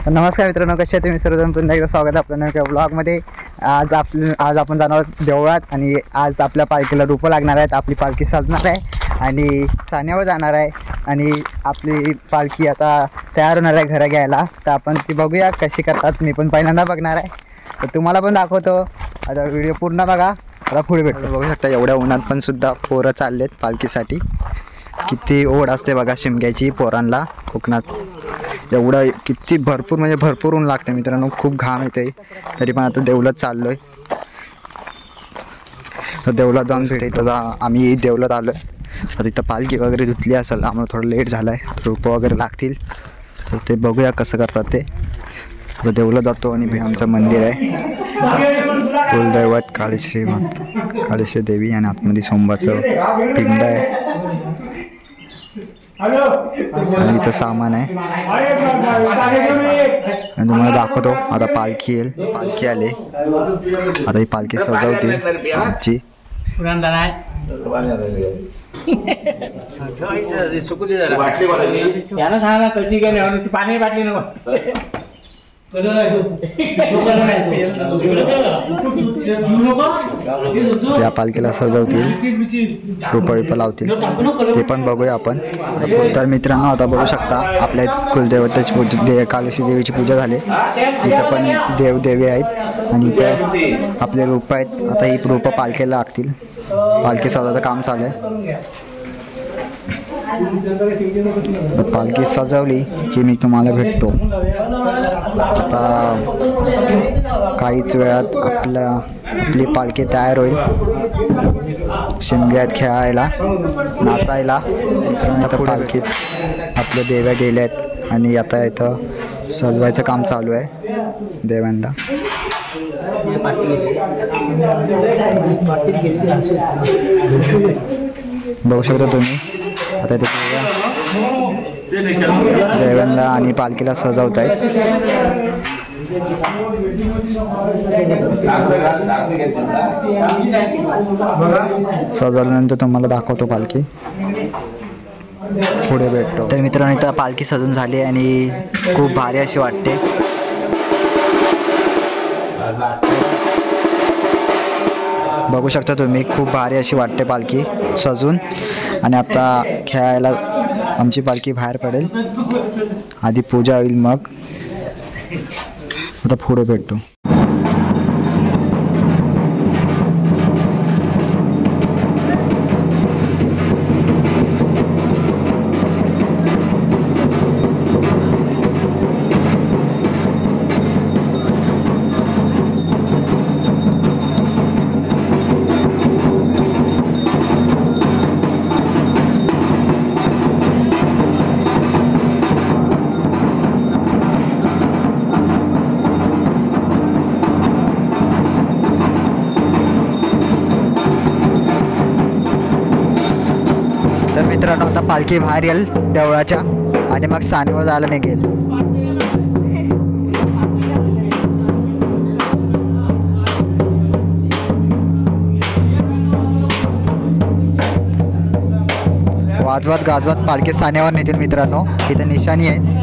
नमस्कार मित्रांनो, कसे आहे तुम्ही सर्वजण? पुन्हा एकदा स्वागत आहे आपल्या नव्या ब्लॉगमध्ये. आज आपण जाणार आहोत देवळात आणि आज आपल्या पालखीला रोपं लागणार आहेत. आपली पालखी सजणार आहे आणि सान्यावर जाणार आहे आणि आपली पालखी आता तयार होणार आहे घरा घ्यायला. तर आपण ती बघूया कशी करतात. मी पण पहिल्यांदा बघणार आहे, तर तुम्हाला पण दाखवतो. आता व्हिडिओ पूर्ण बघा, आता पुढे भेटतो. बघू शकता एवढ्या उन्हात पण सुद्धा पोरं चाललेत पालखीसाठी. किती ओढ असते बघा शिमग्याची पोरांना कोकणात. एवढं किती भरपूर म्हणजे भरपूर ऊन लागते मित्रांनो, खूप घाम येते. तरी पण आता देवलात चाललोय. तर देवलात जाऊन भेटायचं. आम्ही देवलात आलो. आता इथं पालखी वगैरे धुतली असेल, आम्हाला थोडं लेट झालं आहे. रोपं वगैरे लागतील तर ते बघूया कसं करतात ते. आता देवलात जातो आणि आमचं मंदिर आहे कुलदैवत कालेश्वरी देवी आणि आतमध्ये सोमवारचं पिंड आहे आणि इथं सामान आहे आणि तुम्हाला दाखवतो. आता पालखी येईल, पालखी आली. आता ही पालखी सजवतील आमची. पाणी बाटली त्या पालखीला सजवतील, रोपं लावतील, ते पण बघूया आपण. तर मित्रांनो आता बघू शकता आपल्या कुलदेवताची पूजा, कालेश्वरी देवीची पूजा झाली. इथं पण देवदेवी आहेत आणि इथं आपले रोपं आहेत. आता ही रोपं पालखीला लागतील. पालखी सजवायचं काम चालू आहे. पालखी सजवली की मी तुम्हाला भेटतो. आता काहीच वेळात आपली पालखी तयार होईल शिमग्यात खेळायला, नाचायला. आता पालखीत आपल्या देव्या गेल्या आहेत आणि आता इथं सजवायचं काम चालू आहे देवांना. बघू शकता तुम्ही. आता ते देवांना आणि पालखीला सजवत आहेत. सजवल्यानंतर तुम्हाला दाखवतो पालखी. पुढे भेटतो. तर मित्रांनो इथं पालखी सजून झाली आणि खूप भारी अशी वाटते. बघू शकता तुम्ही, खूप भारी अशी वाटते पालखी सजून. आणि आता खेळायला आमची पालखी बाहेर पडेल. आधी पूजा होईल, मग आता पुढे भेटतो. तर मित्रांनो आता पालखी बाहेर येईल देवळाच्या आणि मग सानेवर जायला निघेल. वाजवत गाजवत पालखी सानेवर नेतील मित्रांनो. इथे निशाणी आहे.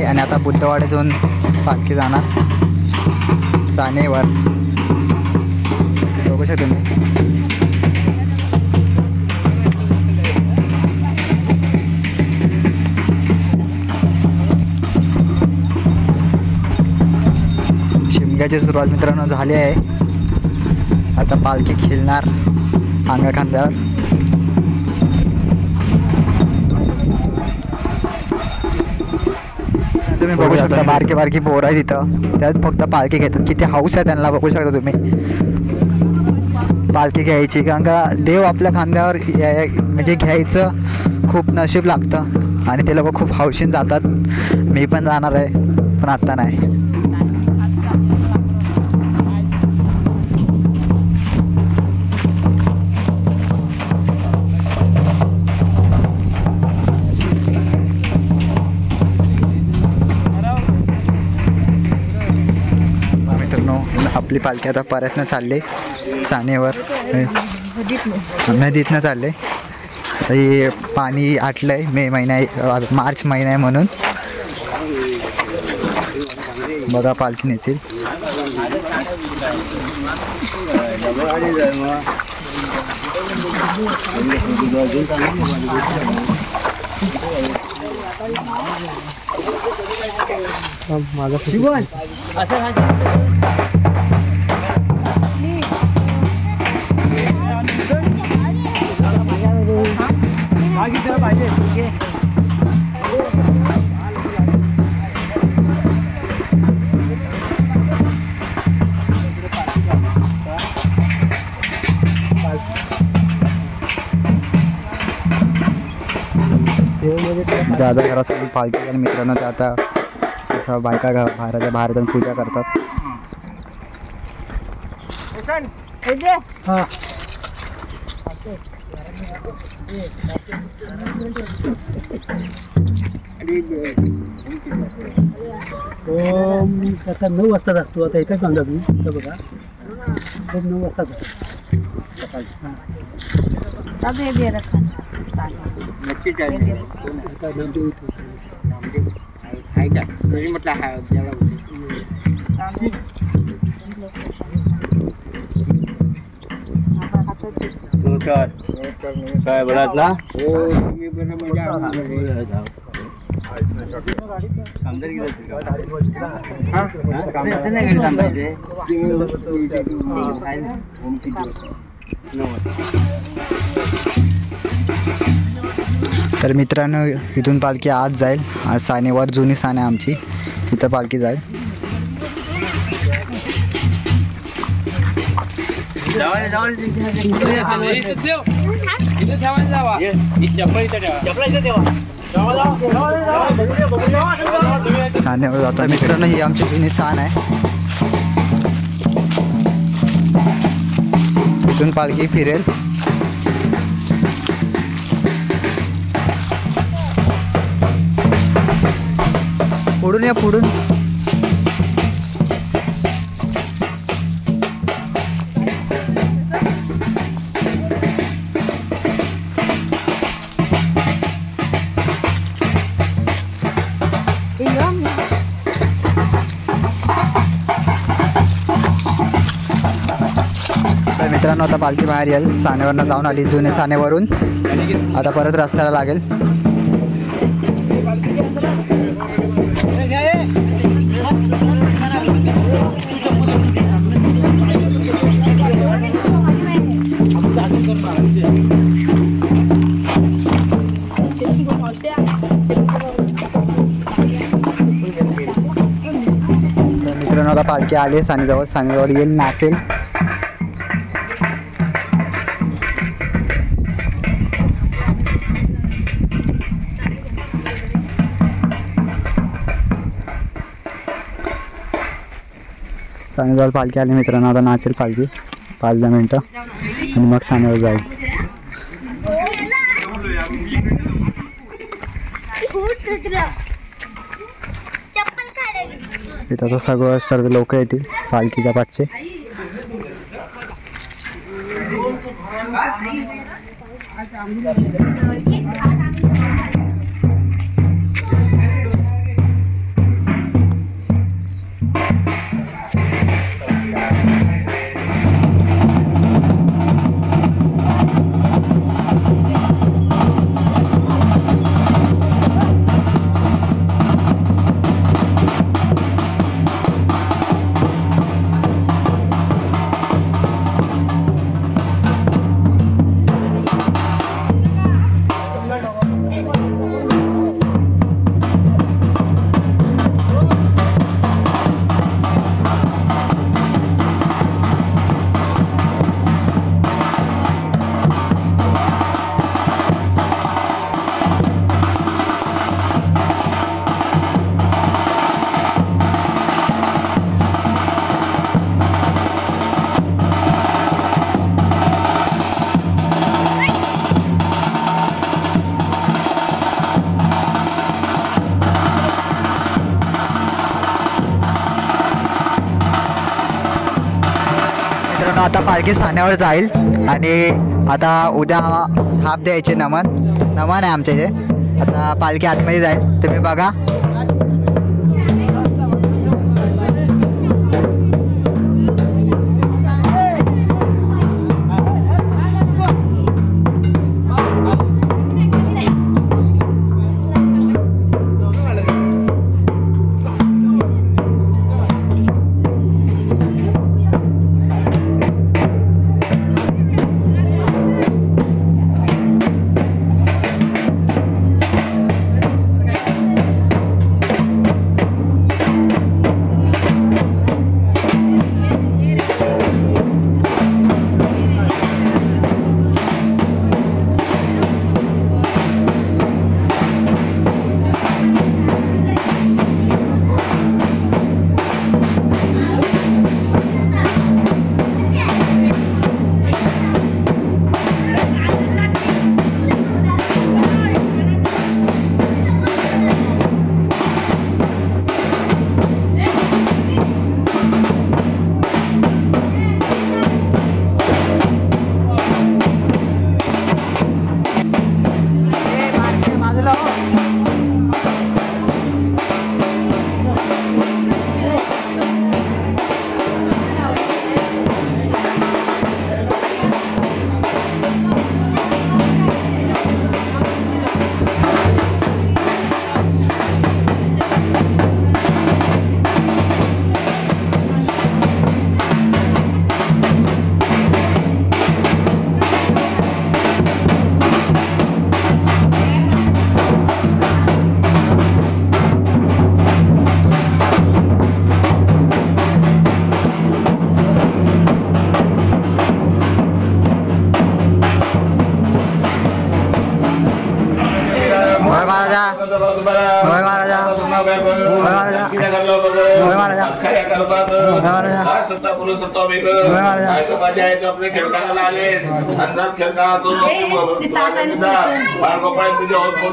आणि आता बुद्धवाड्यातून पालखी जाणार सानेवर. बघू शकता तुम्ही. शिमग्याची सुरुवात मित्रांनो झाली आहे. आता पालखी खेळणार अंगा खांद्यावर. तुम्ही बघू शकता बारकी बारकी पोरं आहे तिथं, त्यात फक्त पालखी घेतात. किती हाऊस आहे त्यांना बघू शकता तुम्ही पालखी घ्यायची. कारण का देव आपल्या खांद्यावर म्हणजे घ्यायचं खूप नशीब लागतं आणि ते लोक खूप हौशीन जातात. मी पण जाणार आहे पण आत्ता नाही. आपली पालखी आता परतनं चालले सानेवर, नदीतनं चालले. हे पाणी आटलं आहे, मे महिना मार्च महिना आहे म्हणून. बघा पालखी नेतील. ज्यादा घरासाठी पालखी झाली मित्रांनो, ते आता तसं बायका बाहेरच्या बाहेर जाऊन पूजा करतात. आता 9 वाजता असतो. आता एकच सांगा तुम्ही बघा, 9 वाजता काय बोलातला तर मित्रांनो इथून पालखी आज जाईल. आज सानेवर जुनी साने आमची, तिथं पालखी जाईल. सानेवर जातो मित्रांनो. ही आमची जुनी सान आहे. इथून पालखी फिरेल. पुढून या पुढून. तर मित्रांनो आता पालखी बाहेर येईल. सानेवरनं जाऊन आली जुने सानेवरून. आता परत रस्त्याला लागेल. मित्रांनो आता पालखी आली सानेजवळ. सानेजवळ येईल, नाचेल. सानेजवळ पालखी आली मित्रांनो. आता नाचेल पालखी 5-10 मिनटं आणि मग सानेवर जाईल. इथं आता सर्व लोक येतील पालखीच्या पाठचे. आता पालखी स्थानावर जाईल आणि आता उद्या थाप द्यायचे नमन आहे आमच्या इथे. आता पालखी आतमध्ये जाईल, तुम्ही बघा.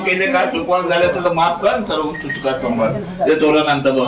केले काय चुकवान झाले असेल तर माफ कर, सर्व चुका संभाळ ते तोरण आणतं बघ.